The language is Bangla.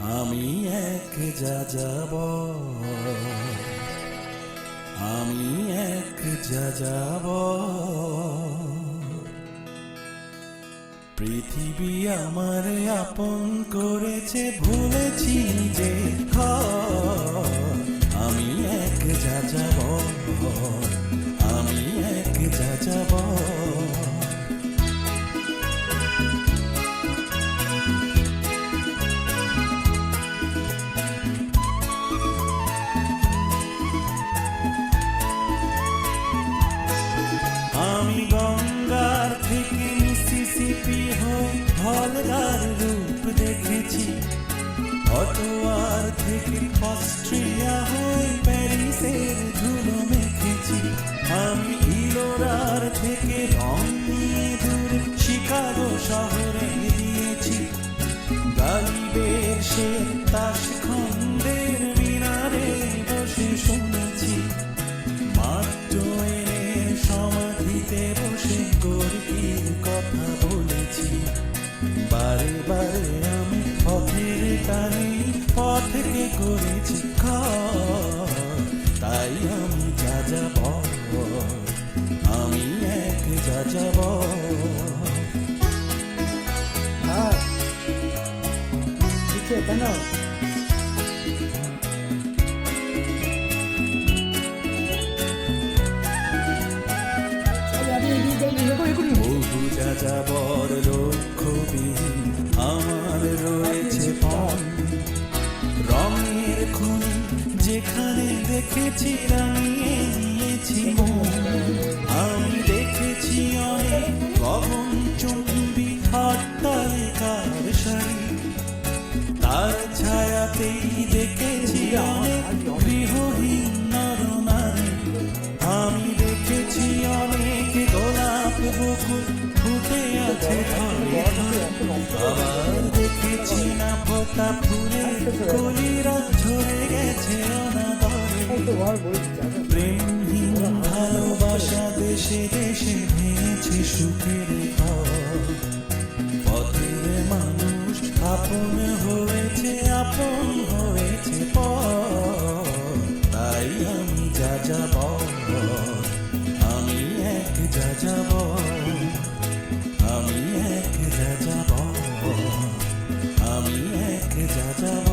আমি এক যাযাবর, আমি এক যাযাবর। পৃথিবী আমারে আপন করেছে, ভুলেছি যে ঘর। আমি এক যাযাবর, আমি এক যাযাবর। আমি গঙ্গার থেকে মিসিসিপি হয়ে ভলগার রূপ দেখেছি, অটোয়ার থেকে অস্ট্রিয়া হয়ে প্যারিসের ধুলো মেখেছি। আমি ইলোরার থেকে রং নিয়ে দূরে শিকাগো শহরে দিয়েছি। গালিবের সে তাস খন্ডের মিনারে বসে শুনেছি। মার্টোয়েনের সমাধিতে বসে গোর্কির কথা বলেছি। বারে বারে আমি পথের টানে পথকে করেছি ঘর। তাই আমি যাযাবর, আমি এক যাযাবর। কেন বহু যাযাবর লক্ষ্যবিহীন আমার রয়েছে পণ। রঙের খনি যেখানে দেখেছি রাঙিয়ে দিয়েছি মন। আমি দেখেছি অনেক গগনচুম্বী অট্টালিকার সারি, তার ছায়াতেই দেখেছি অনেক গৃহহীন নরনারী। আমি দেখেছি অনেক গোলাপ বকুল ফুটে আছে ঘরে ঘরে। আবার দেখেছি না ফোটা ফুলের কলিরা ঝরে গেছে অনাদরে। প্রেমহীন ভালোবাসা দেশে দেশে ভেঙেছে সুখের ঘর। পথের মানুষ আপন হয়েছে, আপন হয়েছে পর। তাই আমি যাযাবর, আমি এক যাযাবর, আমি এক যাযাবর, আমি এক যাযাবর।